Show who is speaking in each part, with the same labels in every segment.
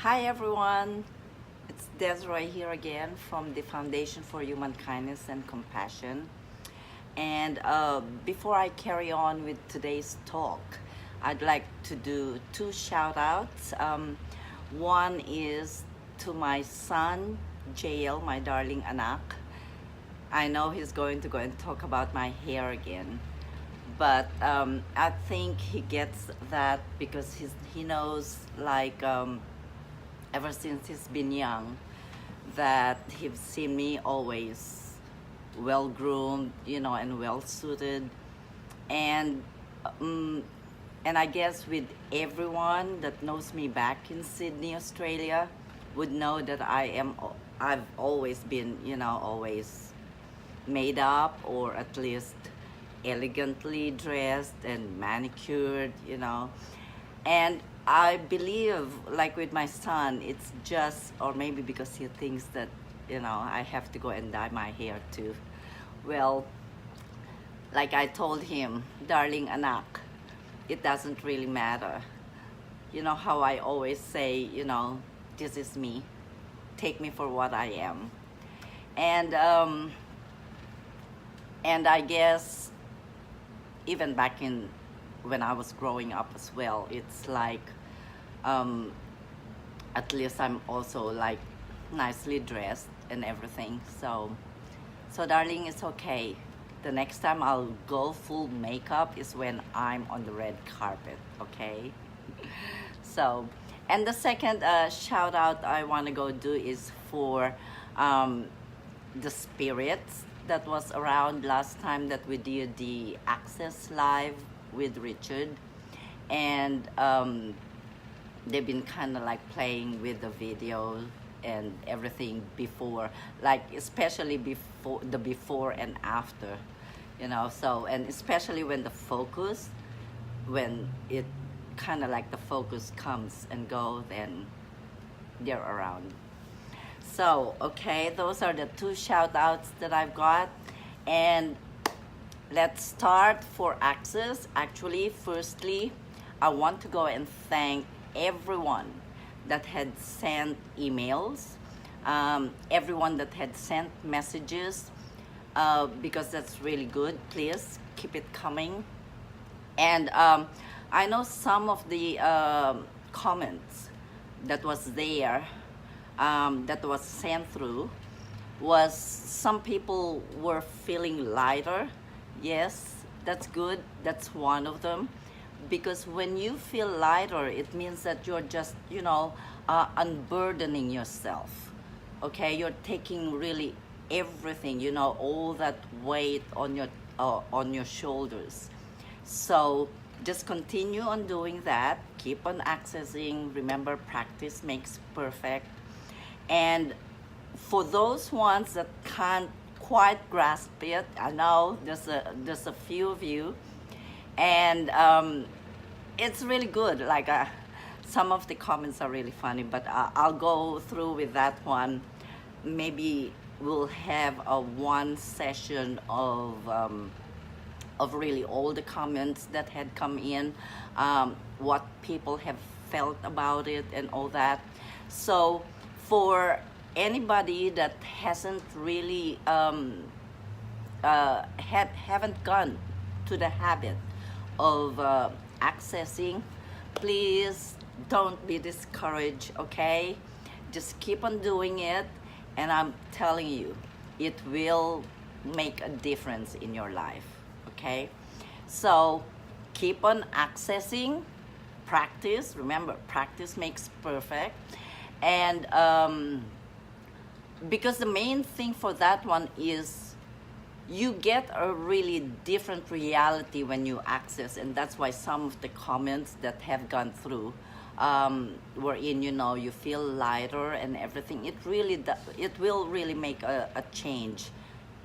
Speaker 1: Hi everyone, it's Desiree here again from the Foundation for Human Kindness and Compassion. And before I carry on with today's talk, I'd like to do two shout outs. One is to my son, JL, my darling anak. I know he's going to go and talk about my hair again, but I think he gets that because he knows, like, ever since he's been young, that he's seen me always well groomed, and well suited, and um, and I guess with everyone that knows me back in Sydney, Australia, would know that I've always been, always made up, or at least elegantly dressed and manicured, and I believe, like with my son, it's just, or maybe because he thinks that, I have to go and dye my hair too. Well, like I told him, darling anak, it doesn't really matter. You know how I always say, this is me. Take me for what I am. And I guess even back in when I was growing up as well, it's like, at least I'm also like nicely dressed and everything. So darling, it's okay. The next time I'll go full makeup is when I'm on the red carpet, okay? So, and the second shout out I want to go do is for the spirits that was around last time that we did the Access Live with Richard. And they've been kind of like playing with the video and everything before, like especially before and after, so, and especially when the focus, when it kind of like the focus comes and goes, and they're around. So, okay, those are the two shout outs that I've got. And let's start for Access. Actually, firstly, I want to go and thank everyone that had sent emails, everyone that had sent messages, because that's really good. Please keep it coming. And I know some of the comments that was there, that was sent through, was some people were feeling lighter. Yes, that's good. That's one of them. Because when you feel lighter, it means that you're just, unburdening yourself. Okay, you're taking really everything, all that weight on your shoulders. So just continue on doing that. Keep on accessing. Remember, practice makes perfect. And for those ones that can't quite grasp it, I know there's a few of you, and it's really good. Like some of the comments are really funny, but I'll go through with that one. Maybe we'll have a one session of really all the comments that had come in, what people have felt about it and all that. So for anybody that hasn't really haven't gone to the habit of accessing, please don't be discouraged, okay? Just keep on doing it, and I'm telling you, it will make a difference in your life, okay? So keep on accessing, practice. Remember, practice makes perfect. And because the main thing for that one is you get a really different reality when you access, and that's why some of the comments that have gone through were in, you feel lighter and everything. It will really make a change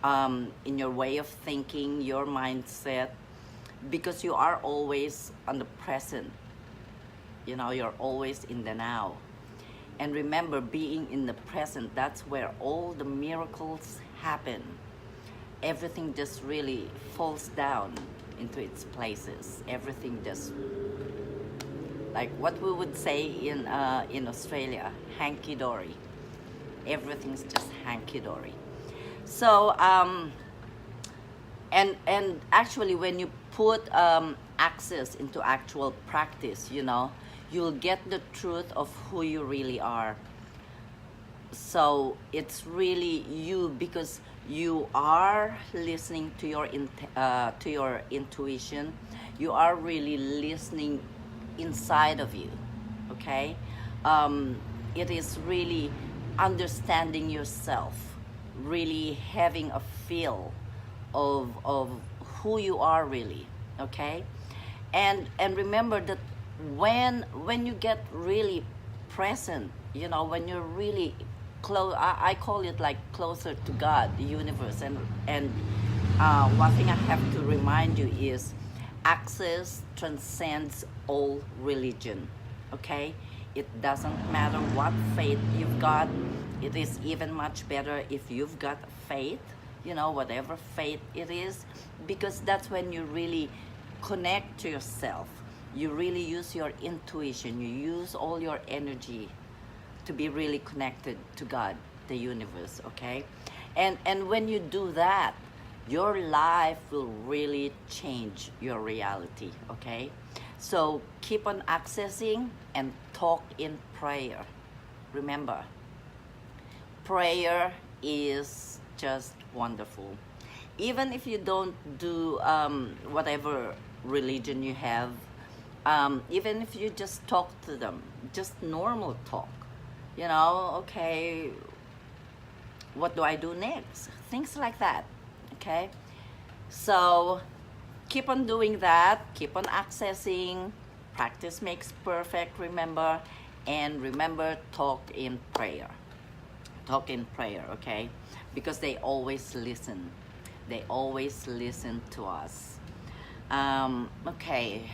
Speaker 1: in your way of thinking, your mindset, because you are always on the present. You're always in the now. And remember, being in the present, that's where all the miracles happen. Everything just really falls down into its places. Everything just like what we would say in Australia, hanky dory. Everything's just hanky dory. So and actually, when you put access into actual practice, you know, you'll get the truth of who you really are. So it's really you, because you are listening to your intuition. You are really listening inside of you. Okay, it is really understanding yourself, really having a feel of who you are really. Okay, and remember that when you get really present, you know, when you're really close, I call it like closer to God, the universe. And one thing I have to remind you is access transcends all religion. Okay, it doesn't matter what faith you've got. It is even much better if you've got faith, you know, whatever faith it is, because that's when you really connect to yourself. You really use your intuition, you use all your energy to be really connected to God, the universe. Okay, and when you do that, your life will really change your reality. Okay, so keep on accessing and talk in prayer. Remember, prayer is just wonderful. Even if you don't do whatever religion you have, even if you just talk to them, just normal talk, you know, okay, what do I do next? Things like that. Okay, so keep on doing that, keep on accessing. Practice makes perfect, remember. And remember, talk in prayer. Talk in prayer, okay? Because they always listen. They always listen to us. Okay,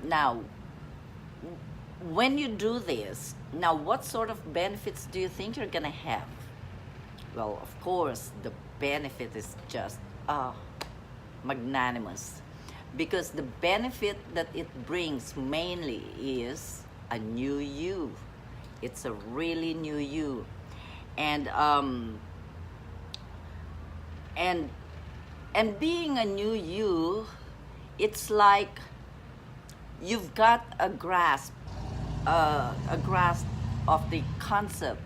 Speaker 1: now, when you do this, now what sort of benefits do you think you're gonna have? Well, of course, the benefit is just magnanimous, because the benefit that it brings mainly is a new you. It's a really new you. And and being a new you, it's like you've got a grasp of the concept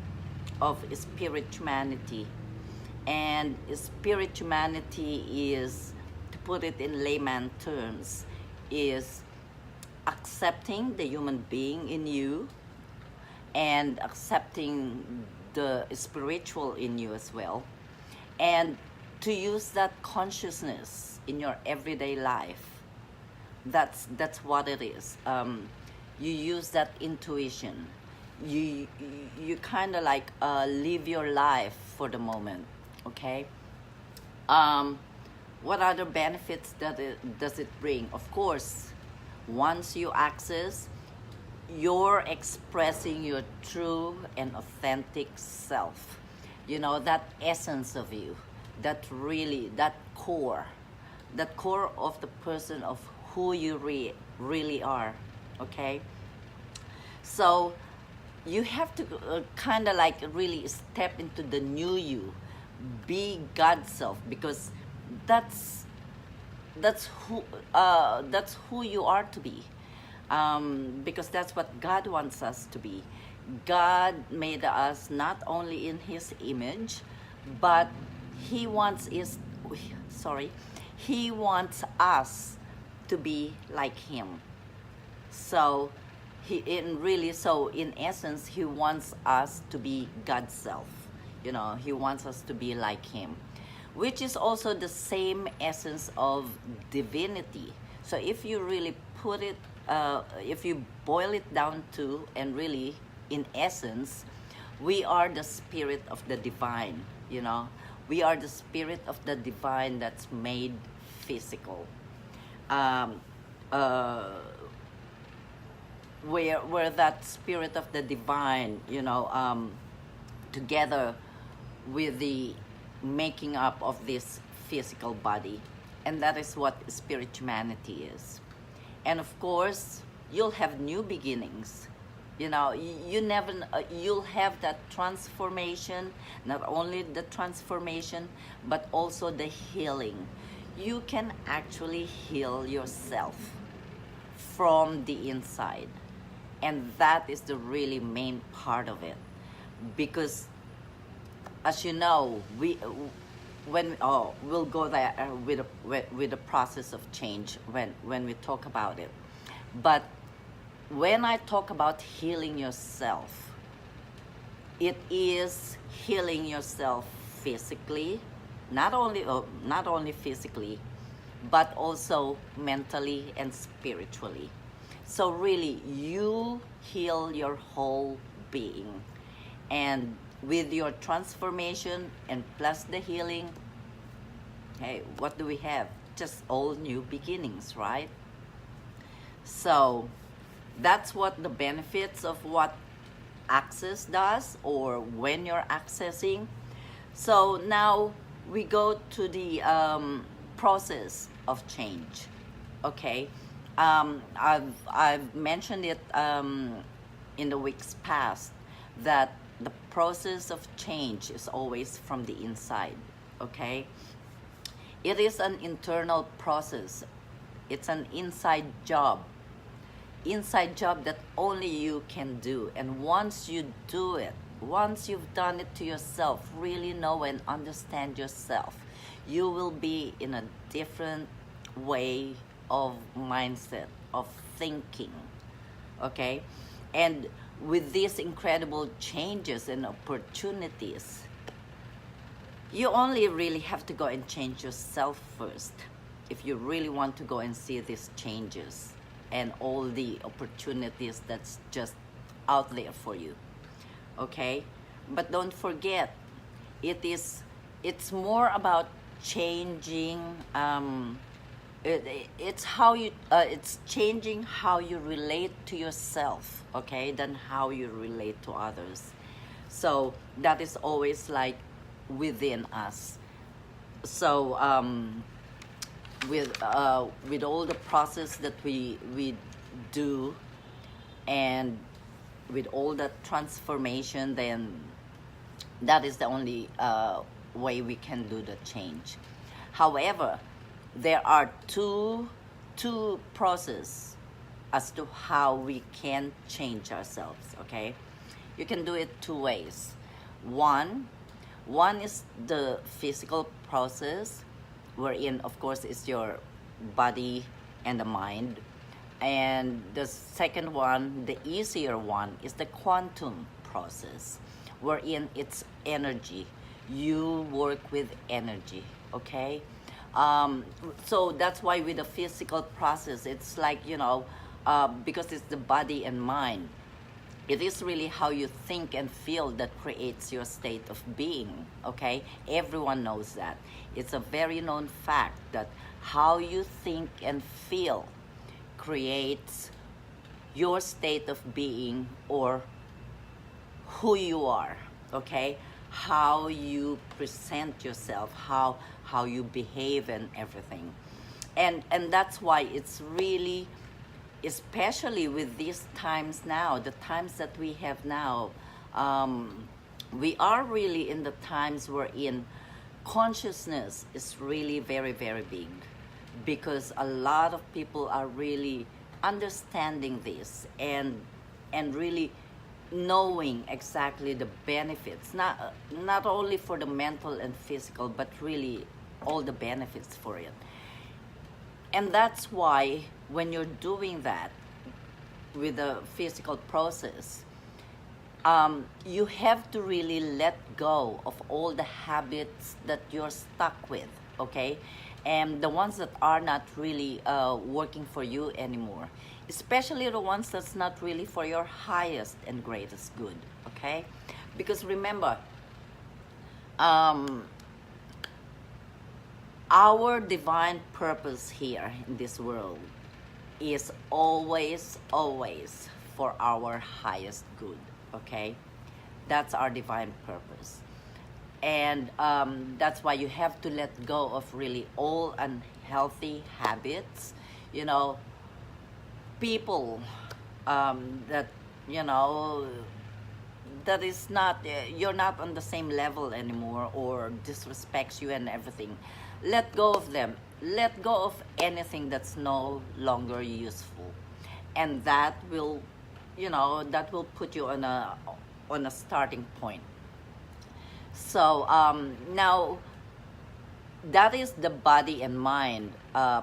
Speaker 1: of spirituality. And spirituality is, to put it in layman terms, is accepting the human being in you and accepting the spiritual in you as well, and to use that consciousness in your everyday life. That's what it is. You use that intuition. You kind of like live your life for the moment. Okay. What other benefits does it bring? Of course, once you access, you're expressing your true and authentic self. You know, that essence of you, that core of the person, of who you really are. Okay, so you have to kind of like really step into the new you, be God's self, because that's who you are to be, because that's what God wants us to be. God made us not only in His image, but He wants us to be like Him. So in essence, He wants us to be God's self. You know, He wants us to be like Him, which is also the same essence of divinity. So if you really put it, if you boil it down to, and really in essence, we are the spirit of the divine. You know, we are the spirit of the divine that's made physical. Where that spirit of the divine, you know, together with the making up of this physical body. And that is what spirituality is. And of course, you'll have new beginnings. You know, you never you'll have that transformation, not only the transformation but also the healing. You can actually heal yourself from the inside, and that is the really main part of it. Because as you know, when we'll go there with the process of change when we talk about it. But when I talk about healing yourself, it is healing yourself physically, not only physically, but also mentally and spiritually. So really, you heal your whole being, and with your transformation and plus the healing, hey, what do we have? Just all new beginnings, right? So that's what the benefits of what Access does, or when you're accessing. So now we go to the process of change. Okay, I've mentioned it in the weeks past that the process of change is always from the inside. Okay, it is an internal process. It's an inside job that only you can do. And once you do it, once you've done it to yourself, really know and understand yourself, you will be in a different way of mindset, of thinking. Okay, and with these incredible changes and opportunities, you only really have to go and change yourself first if you really want to go and see these changes and all the opportunities that's just out there for you. Okay, but don't forget, it's more about changing. It's changing how you relate to yourself, okay, than how you relate to others. So that is always like within us. So with all the process that we do, and with all that transformation, then that is the only way we can do the change. However, there are two processes as to how we can change ourselves. Okay, you can do it two ways. One is the physical process, wherein of course is your body and the mind. And the second one, the easier one, is the quantum process, wherein it's energy. You work with energy. Okay, so that's why with the physical process, it's like, you know, because it's the body and mind, it is really how you think and feel that creates your state of being. Okay, everyone knows that. It's a very known fact that how you think and feel creates your state of being, or who you are. Okay, how you present yourself, how you behave and everything. And that's why it's really, especially with these times now, the times that we have now, we are really in the times wherein consciousness is really very, very big, because a lot of people are really understanding this and really knowing exactly the benefits, not only for the mental and physical, but really all the benefits for it. And that's why when you're doing that with the physical process, you have to really let go of all the habits that you're stuck with. Okay, and the ones that are not really working for you anymore, especially the ones that's not really for your highest and greatest good. Okay, because remember, our divine purpose here in this world is always for our highest good. Okay, that's our divine purpose. And that's why you have to let go of really all unhealthy habits, you know, people that, you know, that is not, you're not on the same level anymore, or disrespects you and everything, let go of them. Let go of anything that's no longer useful, and that will, you know, that will put you on a starting point. So now, that is the body and mind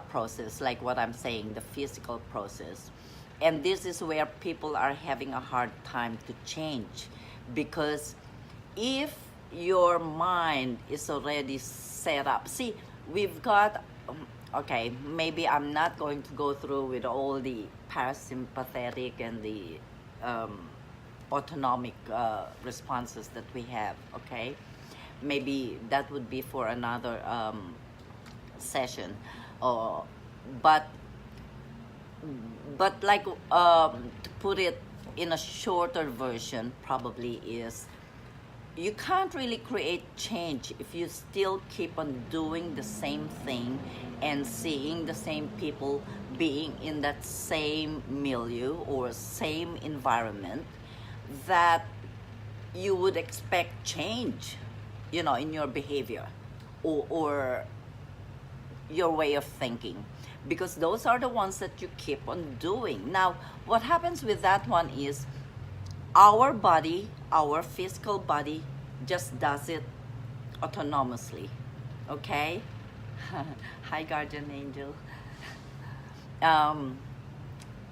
Speaker 1: process, like what I'm saying, the physical process. And this is where people are having a hard time to change, because if your mind is already set up, see, we've got, okay, maybe I'm not going to go through with all the parasympathetic and the autonomic responses that we have, okay? Maybe that would be for another session, or but like, to put it in a shorter version, probably is, you can't really create change if you still keep on doing the same thing and seeing the same people being in that same milieu or same environment, that you would expect change, you know, in your behavior, or your way of thinking, because those are the ones that you keep on doing. Now, what happens with that one is, our body, our physical body, just does it autonomously, okay? Hi, guardian angel. And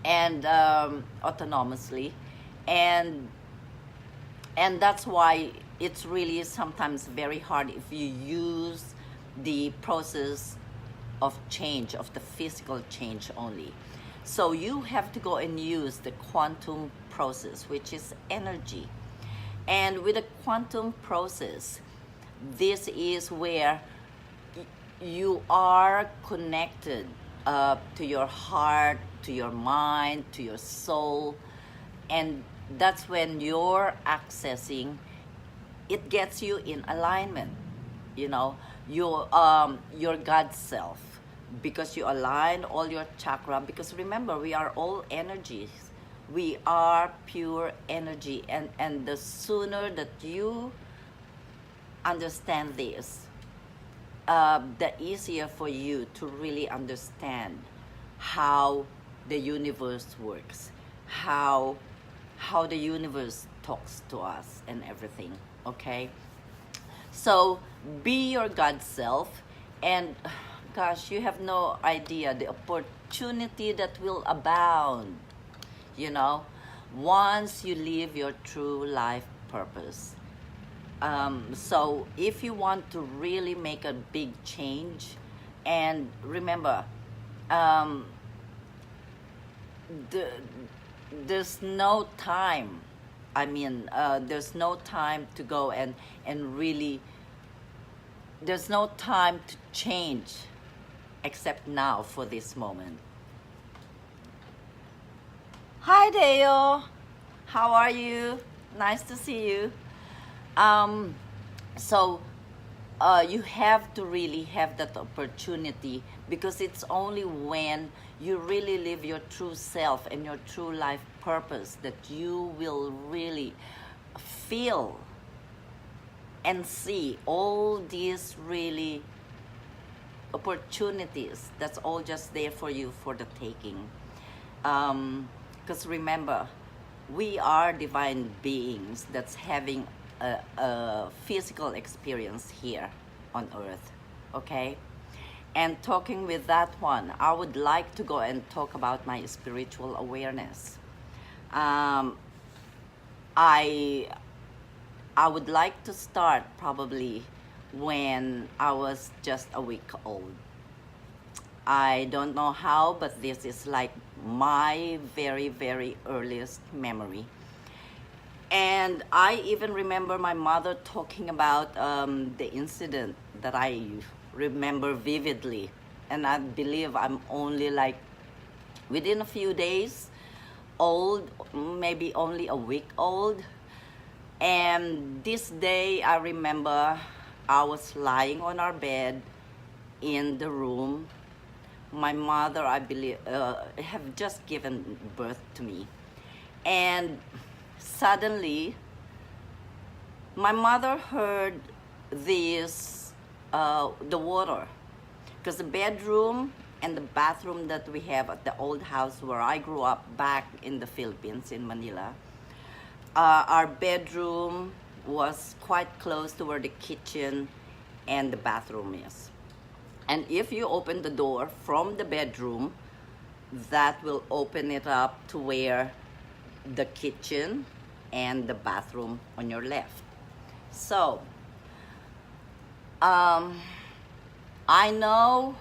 Speaker 1: autonomously, and that's why it's really sometimes very hard if you use the process of change, of the physical change only. So you have to go and use the quantum process, which is energy. And with the quantum process, this is where you are connected to your heart, to your mind, to your soul, and that's when you're accessing, it gets you in alignment, you know, your God self, because you align all your chakra. Because remember, we are all energies, we are pure energy, and the sooner that you understand this, the easier for you to really understand how the universe works, how the universe talks to us and everything, okay? So be your God self, and gosh, you have no idea the opportunity that will abound, you know, once you live your true life purpose. So if you want to really make a big change, and remember, there's no time. I mean, there's no time to go and really, there's no time to change except now, for this moment. Hi, Deo. How are you? Nice to see you. So you have to really have that opportunity, because it's only when you really live your true self and your true life purpose that you will really feel and see all these really opportunities that's all just there for you, for the taking. Because remember, we are divine beings that's having a physical experience here on earth, okay? And talking with that one, I would like to go and talk about my spiritual awareness. I would like to start probably when I was just a week old. I don't know how, but this is like my very, very earliest memory. And I even remember my mother talking about the incident that I remember vividly. And I believe I'm only like within a few days old, maybe only a week old. And this day I remember I was lying on our bed in the room my mother, I believe, have just given birth to me. And suddenly, my mother heard the water, because the bedroom and the bathroom that we have at the old house where I grew up back in the Philippines, in Manila, our bedroom was quite close to where the kitchen and the bathroom is. And if you open the door from the bedroom, that will open it up to where the kitchen and the bathroom on your left. So, I know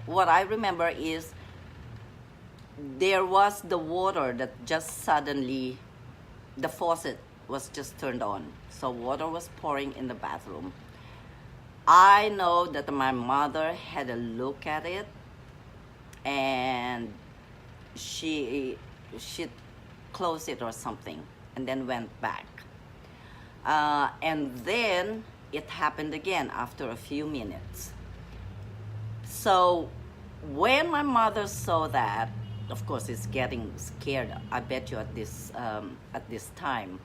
Speaker 1: what I remember is there was the water that just suddenly, the faucet was just turned on. So water was pouring in the bathroom. I know that my mother had a look at it, and she closed it or something, and then went back. And then it happened again after a few minutes. So when my mother saw that, of course, it's getting scared, I bet you, at this time.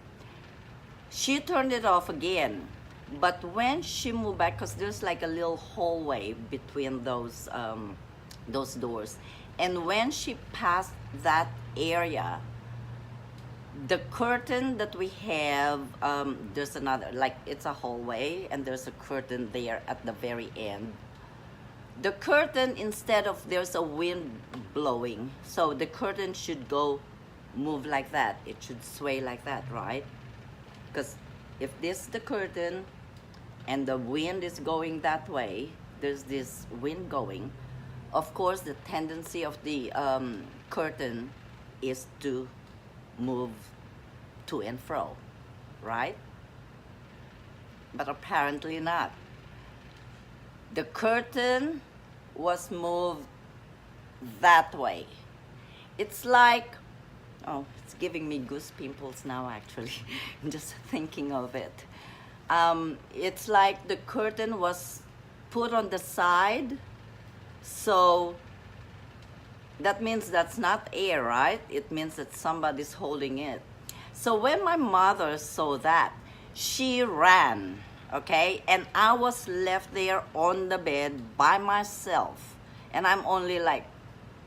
Speaker 1: She turned it off again. But when she moved back, because there's like a little hallway between those doors, and when she passed that area, the curtain that we have, there's another, like, it's a hallway, and there's a curtain there at the very end. The curtain, instead of, there's a wind blowing, so the curtain should move like that. It should sway like that, right? Because if this is the curtain and the wind is going that way, there's this wind going, of course the tendency of the curtain is to move to and fro, right? But apparently not. The curtain was moved that way. It's like, oh, it's giving me goose pimples now, actually, just thinking of it. It's like the curtain was put on the side, so that means that's not air, right? It means that somebody's holding it. So when my mother saw that, she ran, okay? And I was left there on the bed by myself. And I'm only like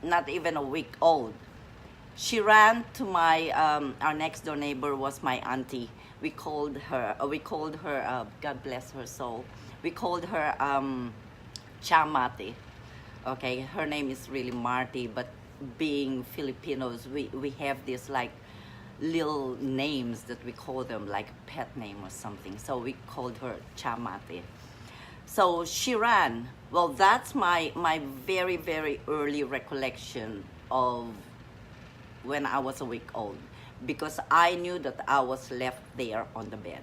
Speaker 1: not even a week old. She ran to my, our next door neighbor was my auntie. We called her, God bless her soul, we called her Chamati. Okay, her name is really Marty, but being Filipinos, we have this like little names that we call them, like a pet name or something. So we called her Chamati. So she ran. Well, that's my very, very early recollection of when I was a week old, because I knew that I was left there on the bed.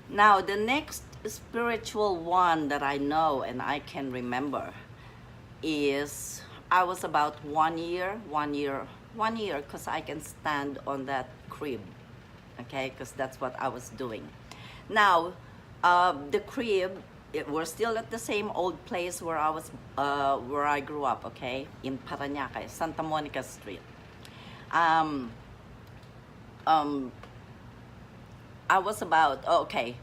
Speaker 1: Now, the next spiritual one that I know and I can remember is I was about 1 year, because I can stand on that crib, okay, because that's what I was doing. Now, the crib, we're still at the same old place where where I grew up, okay, in Parañaque, Santa Monica Street. I was about, okay,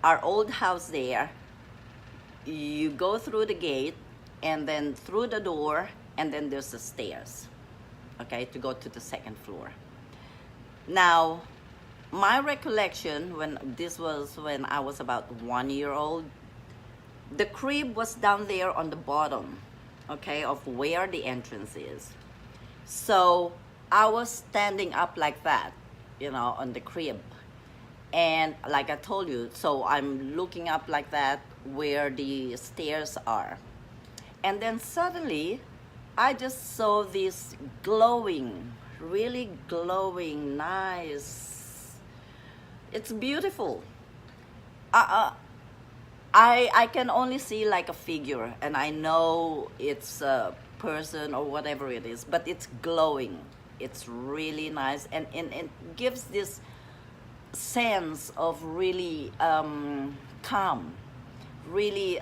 Speaker 1: our old house there, you go through the gate and then through the door, and then there's the stairs, okay, to go to the second floor. Now, my recollection, this was when I was about 1 year old, the crib was down there on the bottom, okay, of where the entrance is. So I was standing up like that, you know, on the crib. And like I told you, so I'm looking up like that where the stairs are. And then suddenly, I just saw this glowing, really glowing, nice. It's beautiful. I can only see like a figure, and I know it's a person or whatever it is, but it's glowing. It's really nice, and it gives this sense of really calm, really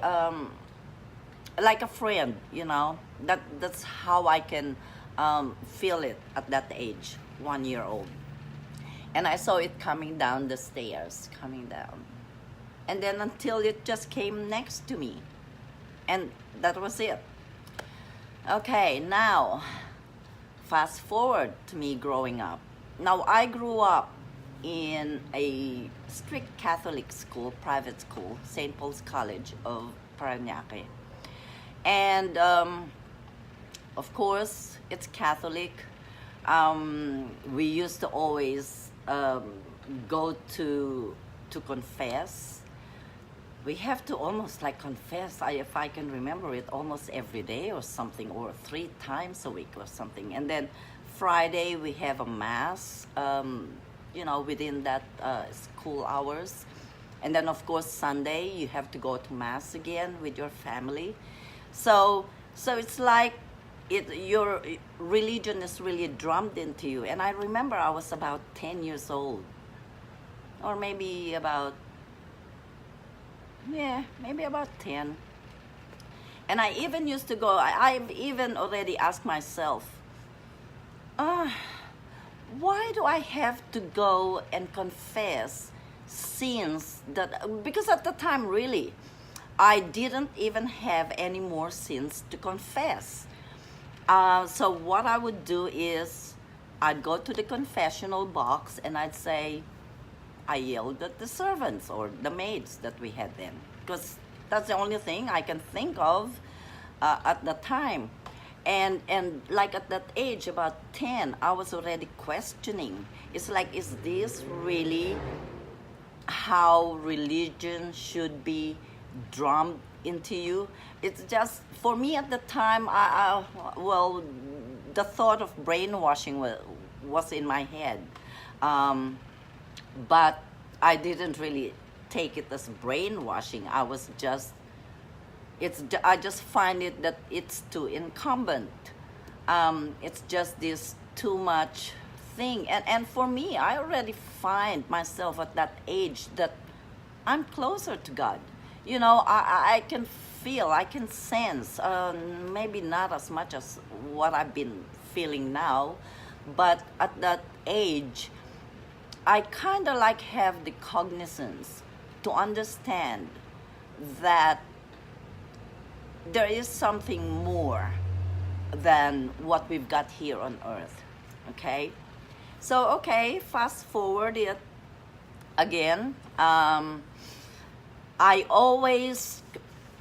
Speaker 1: like a friend, you know. That's how I can feel it at that age, 1 year old. And I saw it coming down the stairs, coming down. And then until it just came next to me. And that was it. Okay, now, fast forward to me growing up. Now, I grew up in a strict Catholic school, private school, St. Paul's College of Parañaque. And of course, it's Catholic. We used to always go to confess. We have to almost like confess, if I can remember it, almost every day or something, or 3 times a week or something. And then Friday we have a mass, you know, within that school hours. And then of course Sunday you have to go to mass again with your family. So it's like your religion is really drummed into you. And I remember I was about 10 years old, or maybe about, maybe about 10. And I even used to go, I've even already asked myself, why do I have to go and confess sins that, because at the time really, I didn't even have any more sins to confess. So what I would do is I'd go to the confessional box and I'd say, I yelled at the servants or the maids that we had then, because that's the only thing I can think of at the time. And like at that age, about 10, I was already questioning. It's like, is this really how religion should be drummed into you? It's just, for me at the time, well, the thought of brainwashing was in my head. But I didn't really take it as brainwashing. I was just, I just find it that it's too incumbent. It's just this too much thing. And for me, I already find myself at that age that I'm closer to God. You know, I can feel, I can sense, maybe not as much as what I've been feeling now, but at that age, I kind of like have the cognizance to understand that there is something more than what we've got here on earth, okay? So, okay, fast forward it again. I've always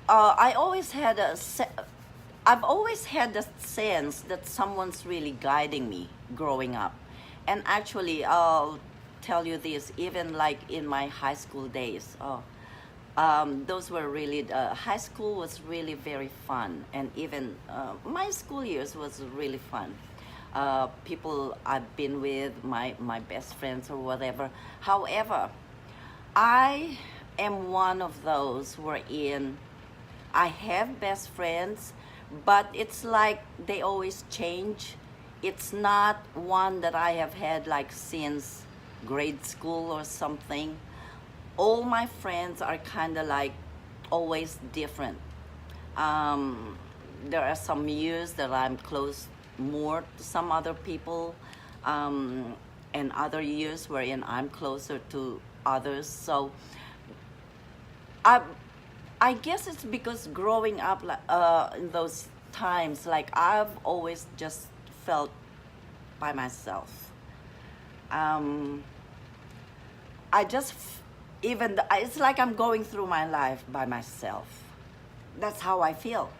Speaker 1: had I've always had the sense that someone's really guiding me growing up. And actually, I'll tell you this, even like in my high school days, those were really, high school was really very fun. And even my school years was really fun. People I've been with, my best friends or whatever. However, I am one of those wherein I have best friends, but it's like they always change. It's not one that I have had like since grade school or something. All my friends are kind of like always different. There are some years that I'm close more to some other people, and other years wherein I'm closer to others. So I guess it's because growing up in those times, like I've always just felt by myself. I just, it's like I'm going through my life by myself. That's how I feel.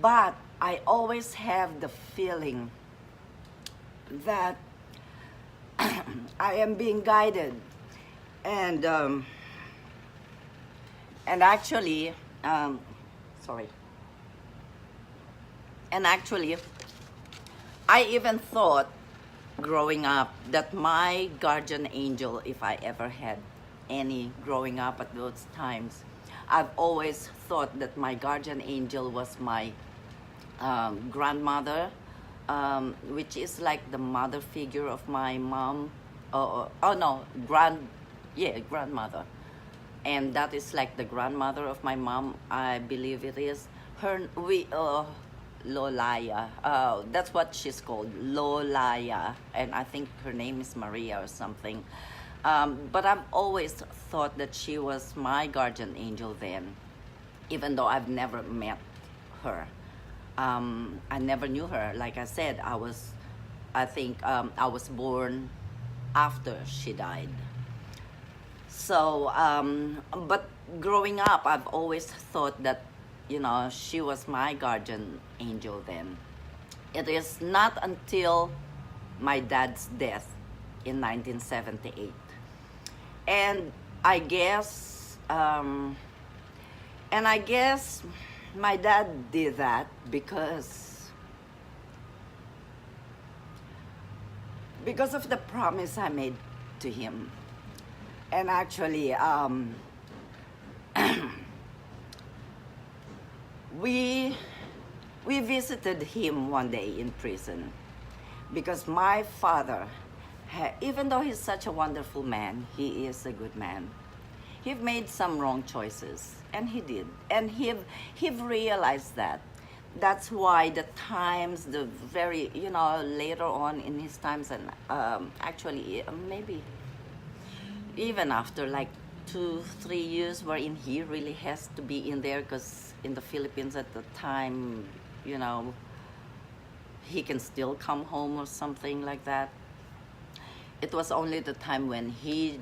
Speaker 1: But I always have the feeling that I am being guided. And actually, sorry. And actually, I even thought growing up that my guardian angel, if I ever had any growing up at those times, I've always thought that my guardian angel was my grandmother, which is like the mother figure of my mom. Grandmother. And that is like the grandmother of my mom, I believe it is. Lolaya. That's what she's called, Lolaya, and I think her name is Maria or something. But I've always thought that she was my guardian angel then, even though I've never met her. I never knew her. Like I said, I think I was born after she died. So, but growing up, I've always thought that, she was my guardian angel then. It is not until my dad's death in 1978. And I guess, my dad did that because of the promise I made to him. And actually, we visited him one day in prison because my father, even though he's such a wonderful man, he is a good man. He made some wrong choices, and he did, and he realized that. That's why the times, the very, later on in his times, and actually maybe even after like 2-3 years wherein he really has to be in there, because in the Philippines at the time, he can still come home or something like that. It was only the time when he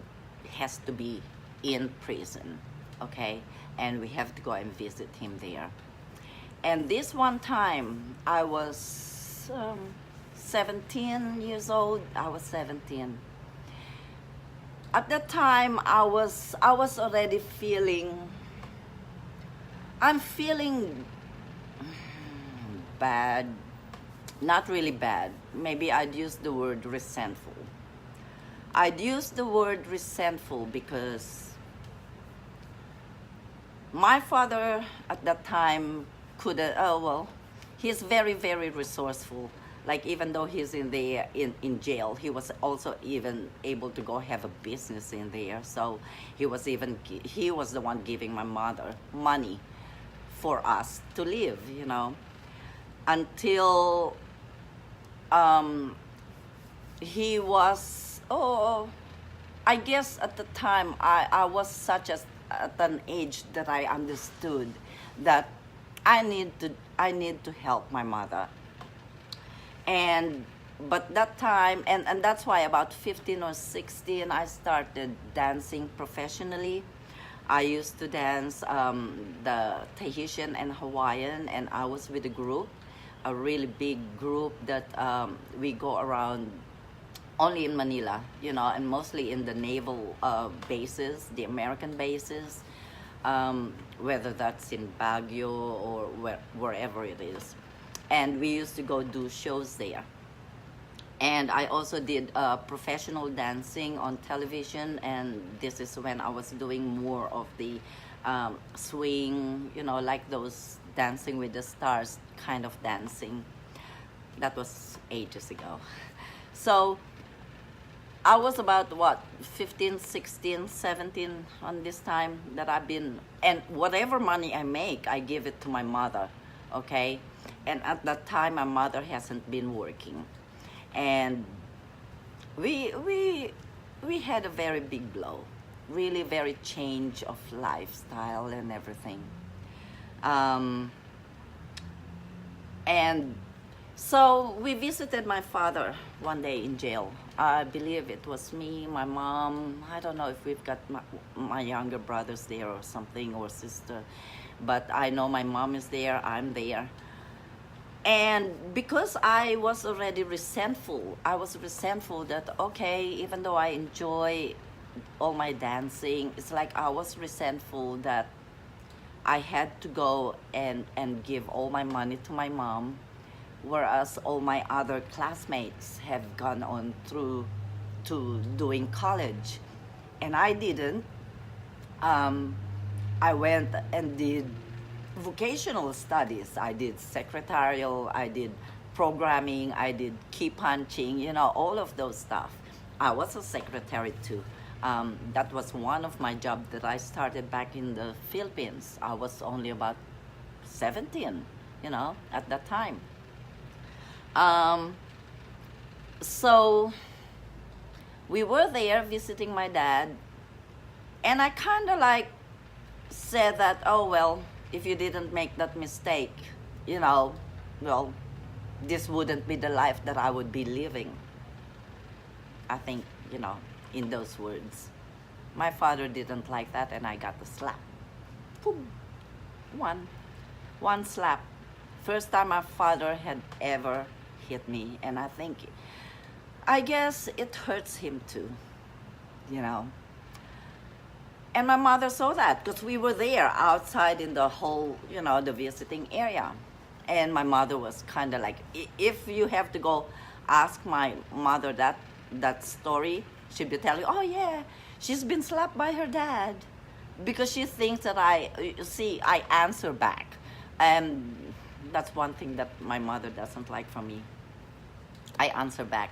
Speaker 1: has to be in prison, okay? And we have to go and visit him there. And this one time, I was 17 years old. I was 17. At that time, I was already I'm feeling bad. Not really bad. Maybe I'd use the word resentful. I'd use the word resentful because my father at that time he's very, very resourceful. Like, even though he's in jail, he was also even able to go have a business in there. So he was the one giving my mother money for us to live, until he was, I guess at the time I was such at an age that I understood that I need to help my mother. But that time, and that's why about 15 or 16, I started dancing professionally. I used to dance the Tahitian and Hawaiian, and I was with a really big group that we go around only in Manila, and mostly in the naval bases, the American bases, whether that's in Baguio or wherever it is. And we used to go do shows there. And I also did professional dancing on television, and this is when I was doing more of the swing, like those Dancing with the Stars kind of dancing. That was ages ago. So I was about 15, 16, 17 on this time that I've been, and whatever money I make, I give it to my mother, okay? And at that time, my mother hasn't been working. And we had a very big blow, really very change of lifestyle and everything. And so we visited my father one day in jail. I believe it was me, my mom. I don't know if we've got my younger brothers there or something, or sister. But I know my mom is there, I'm there. And because I was already resentful, that, okay, even though I enjoy all my dancing, it's like I was resentful that I had to go and give all my money to my mom, whereas all my other classmates have gone on through to doing college. And I didn't. I went and did vocational studies. I did secretarial, I did programming, I did key punching, all of those stuff. I was a secretary too. That was one of my jobs that I started back in the Philippines. I was only about 17, at that time. Um, so we were there visiting my dad, and I kind of like said that, oh, well, if you didn't make that mistake, well, this wouldn't be the life that I would be living. I think, in those words. My father didn't like that, and I got the slap. Boom. One slap. First time my father had ever hit me, and I guess it hurts him too, And my mother saw that because we were there outside in the whole, the visiting area. And my mother was kind of like, if you have to go ask my mother that story, she'd be telling, oh yeah, she's been slapped by her dad. Because she thinks that I answer back. And that's one thing that my mother doesn't like from me. I answer back.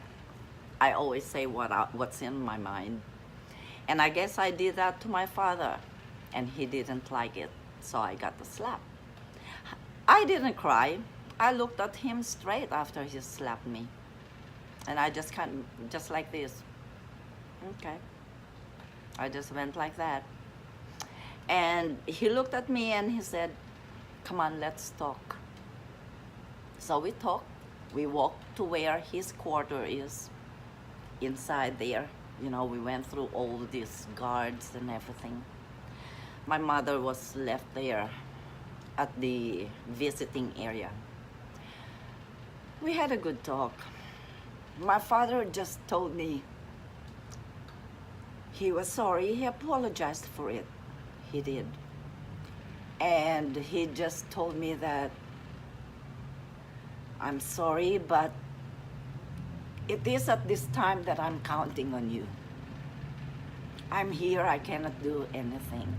Speaker 1: I always say what's in my mind. And I guess I did that to my father, and he didn't like it, so I got the slap. I didn't cry. I looked at him straight after he slapped me. And I just like this. Okay. I just went like that. And he looked at me and he said, come on, let's talk. So we talked. We walked to where his quarter is, inside there. We went through all these guards and everything. My mother was left there at the visiting area. We had a good talk. My father just told me he was sorry. He apologized for it. He did. And he just told me that I'm sorry, but it is at this time that I'm counting on you. I'm here, I cannot do anything.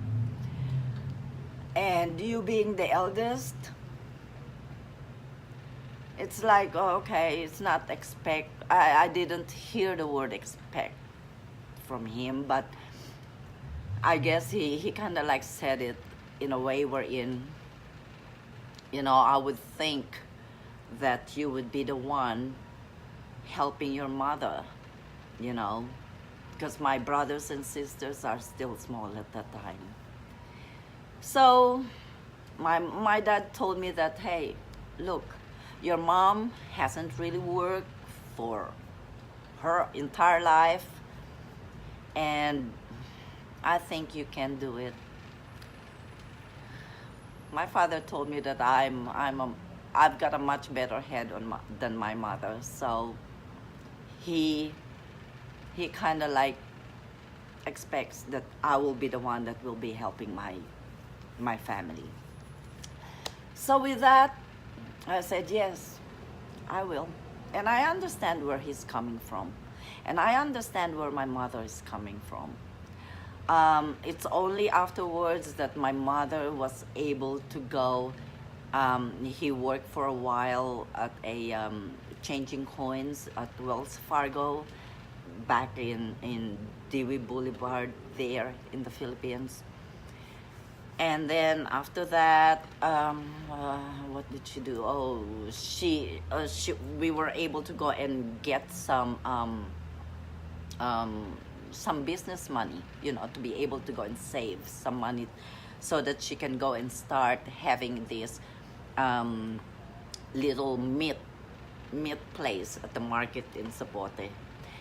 Speaker 1: And you being the eldest, it's like, oh, okay, it's not expect. I didn't hear the word expect from him, but I guess he kind of like said it in a way wherein, I would think that you would be the one helping your mother, because my brothers and sisters are still small at that time. So my dad told me that, hey, look, your mom hasn't really worked for her entire life, and I think you can do it. My father told me that I've got a much better head than my mother, so he kind of like expects that I will be the one that will be helping my family. So with that, I said, yes, I will. And I understand where he's coming from. And I understand where my mother is coming from. It's only afterwards that my mother was able to go. He worked for a while at a changing coins at Wells Fargo back in Dewey Boulevard there in the Philippines. And then after that, what did she do? Oh, we were able to go and get some business money, to be able to go and save some money so that she can go and start having this little meat place at the market in Zapote.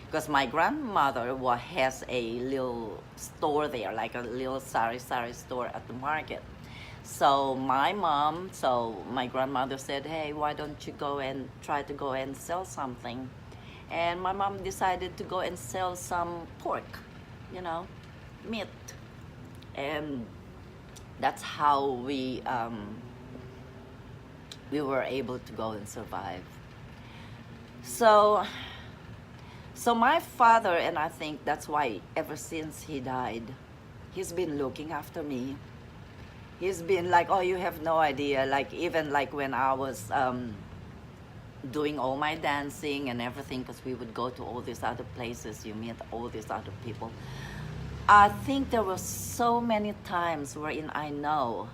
Speaker 1: Because my grandmother has a little store there, like a little sari store at the market. So my grandmother said, hey, why don't you go and try to go and sell something? And my mom decided to go and sell some pork, meat. And that's how we were able to go and survive. So my father, and I think that's why ever since he died, he's been looking after me. He's been like, oh, you have no idea. Like, even like when I was doing all my dancing and everything, because we would go to all these other places, you meet all these other people. I think there were so many times wherein I know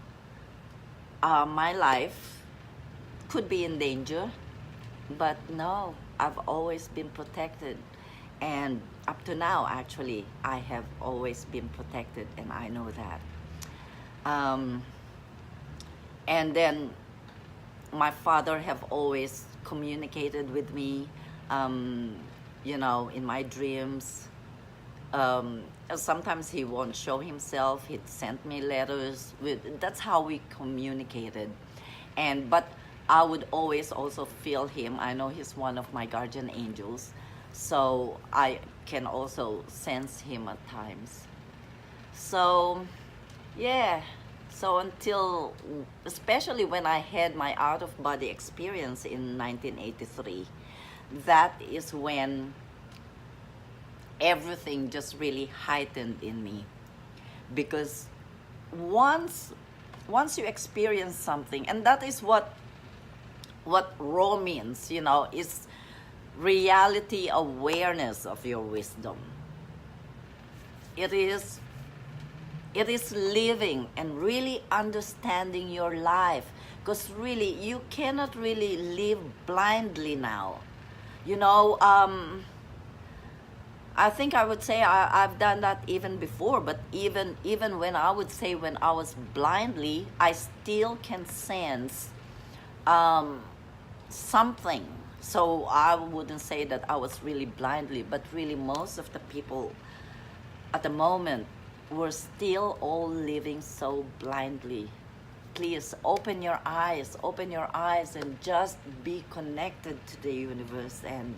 Speaker 1: my life could be in danger, but no, I've always been protected. And up to now, actually, I have always been protected, and I know that. Um, and then my father have always communicated with me, um, in my dreams. Sometimes he won't show himself. He'd send me letters. That's how we communicated. But I would always also feel him. I know he's one of my guardian angels, so I can also sense him at times. So, yeah. So until, especially when I had my out-of-body experience in 1983, that is when everything just really heightened in me. Because once you experience something, and that is what raw means, is reality awareness of your wisdom. It is living and really understanding your life, because really you cannot really live blindly now. I think I would say I've done that even before, but even when I would say when I was blindly, I still can sense something. So I wouldn't say that I was really blindly, but really most of the people at the moment were still all living so blindly. Please open your eyes, and just be connected to the universe, and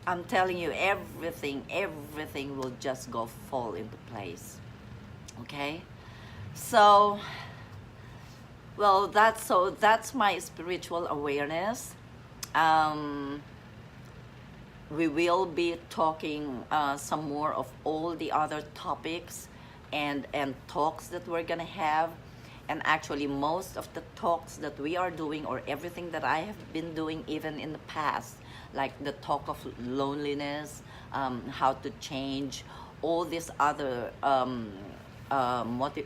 Speaker 1: I'm telling you, everything will just fall into place. Okay? So, well, that's my spiritual awareness. We will be talking some more of all the other topics and talks that we're gonna have. And actually, most of the talks that we are doing, or everything that I have been doing even in the past, like the talk of loneliness, how to change, all these other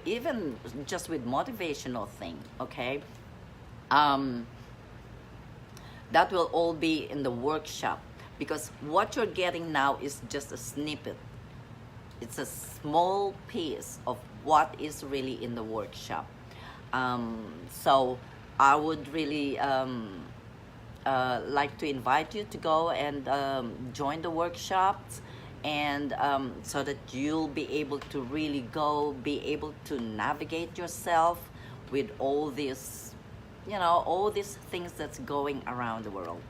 Speaker 1: even just with motivational thing, okay? That will all be in the workshop, because what you're getting now is just a snippet. It's a small piece of what is really in the workshop. So I would really like to invite you to go and join the workshops, and so that you'll be able to really be able to navigate yourself with all this, all these things that's going around the world.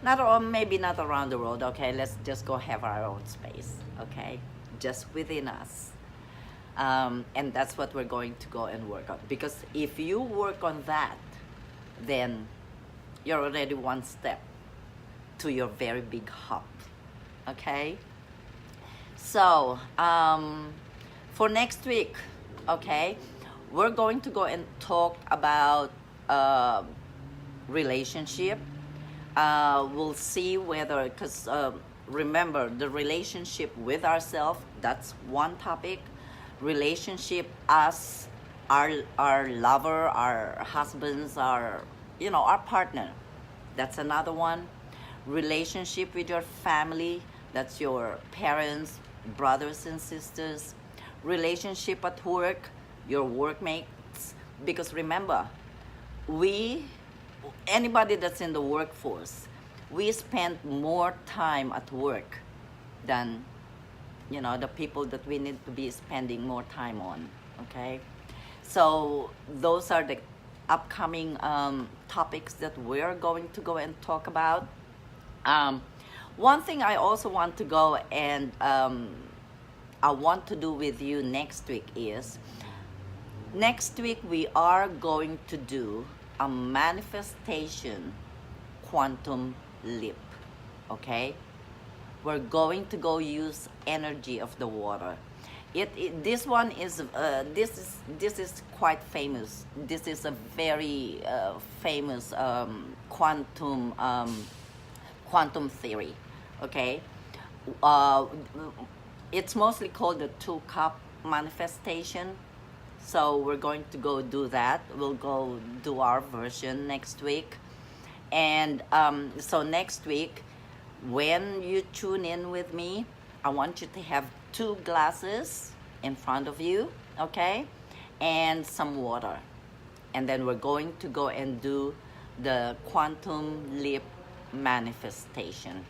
Speaker 1: Maybe not around the world, okay? Let's just go have our own space, okay? Just within us. And that's what we're going to go and work on. Because if you work on that, then you're already one step to your very big hop, okay? So, for next week, okay, we're going to go and talk about relationship. We'll see whether, because remember, the relationship with ourselves, that's one topic. Relationship as our lover, our husbands, our partner, that's another one. Relationship with your family, that's your parents, brothers and sisters. Relationship at work, your workmates, because remember, anybody that's in the workforce, we spend more time at work than the people that we need to be spending more time on, okay? So those are the upcoming topics that we're going to go and talk about. One thing I also want to go and I want to do with you next week is, next week we are going to do a manifestation quantum leap, okay? We're going to go use energy of the water. This one is this is quite famous. This is a very famous quantum theory. Okay, it's mostly called the 2-cup manifestation. So we're going to go do that. We'll go do our version next week. And so next week, when you tune in with me, I want you to have 2 glasses in front of you, okay? And some water. And then we're going to go and do the quantum leap manifestation.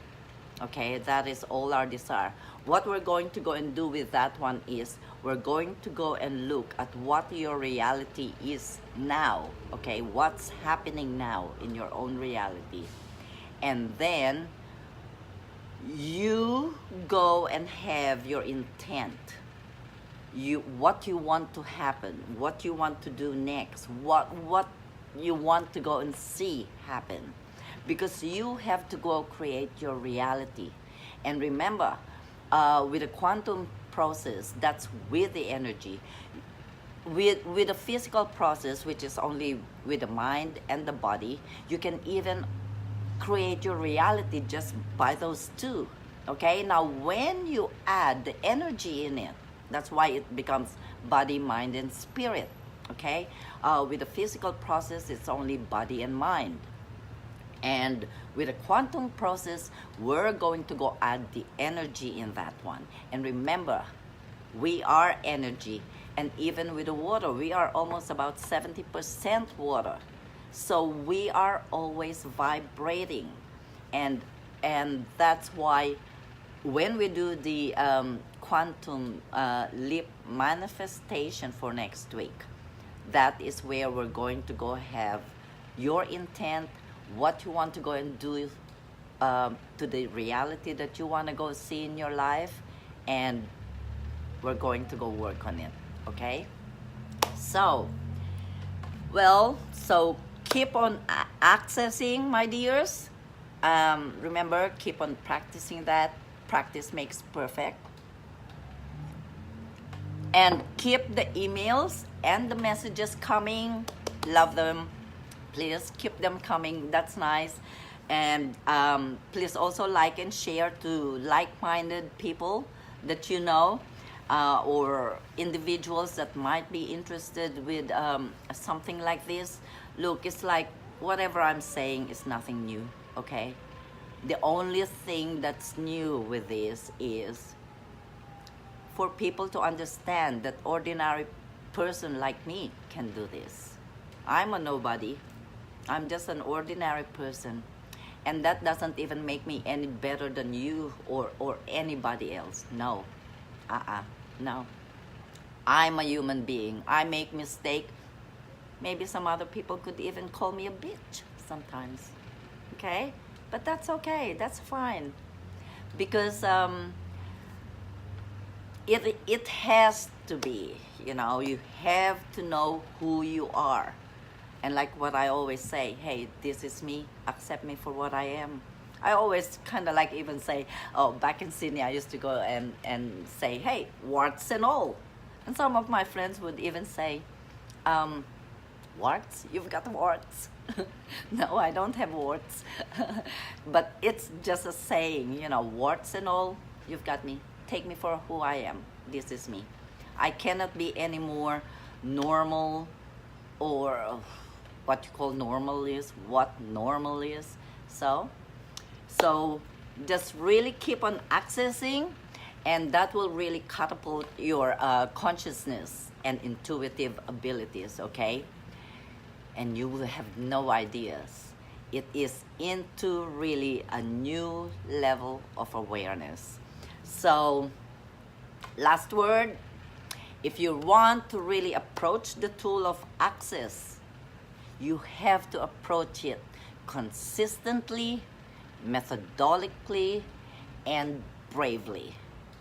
Speaker 1: Okay, that is all our desire. What we're going to go and do with that one is we're going to go and look at what your reality is now. Okay, what's happening now in your own reality. And then you go and have your intent. What you want to happen, what you want to do next, what you want to go and see happen, because you have to go create your reality. And remember, with the quantum process, that's with the energy. With the physical process, which is only with the mind and the body, you can even create your reality just by those 2. Okay, now when you add the energy in it, that's why it becomes body, mind, and spirit. Okay, with the physical process, it's only body and mind. And with the quantum process, we're going to go add the energy in that one. And remember, we are energy. And even with the water, we are almost about 70% water. So we are always vibrating. And that's why when we do the quantum leap manifestation for next week, that is where we're going to go have your intent, what you want to go and do to the reality that you want to go see in your life, and we're going to go work on it. Okay, so so keep on accessing, my dears. Remember, keep on practicing that. Practice makes perfect. And keep the emails and the messages coming. Love them. Please keep them coming. That's nice. And please also like and share to like-minded people that you know, or individuals that might be interested with something like this. Look, it's like whatever I'm saying is nothing new, okay? The only thing that's new with this is for people to understand that ordinary person like me can do this. I'm a nobody. I'm just an ordinary person. And that doesn't even make me any better than you or anybody else. No. No. I'm a human being. I make mistake. Maybe some other people could even call me a bitch sometimes. Okay? But that's okay. That's fine. Because it has to be, you know, you have to know who you are. And like what I always say, hey, this is me, accept me for what I am. I always kind of like even say, oh, back in Sydney, I used to go and say, hey, warts and all. And some of my friends would even say, warts? You've got warts? No, I don't have warts. But it's just a saying, you know, warts and all, you've got me. Take me for who I am. This is me. I cannot be any more normal, or what you call normal is, what normal is. So just really keep on accessing, and that will really catapult your consciousness and intuitive abilities, okay? And you will have no ideas. It is into really a new level of awareness. So, last word, if you want to really approach the tool of access, you have to approach it consistently, methodically, and bravely.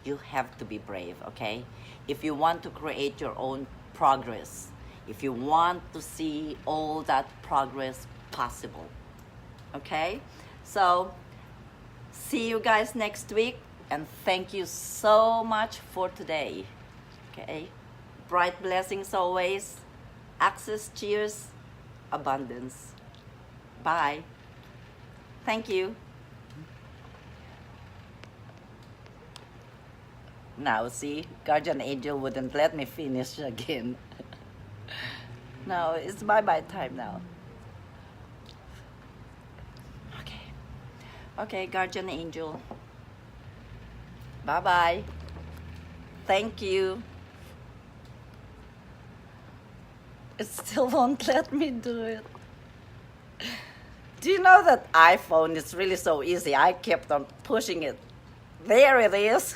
Speaker 1: You have to be brave, okay? If you want to create your own progress, if you want to see all that progress possible, okay? So, see you guys next week, and thank you so much for today, okay? Bright blessings always, access, cheers, abundance. Bye. Thank you. Now see, Guardian Angel wouldn't let me finish again. No, it's bye-bye time now. Okay. Okay, guardian angel. Bye-bye. Thank you. It still won't let me do it. Do you know that iPhone is really so easy? I kept on pushing it. There it is.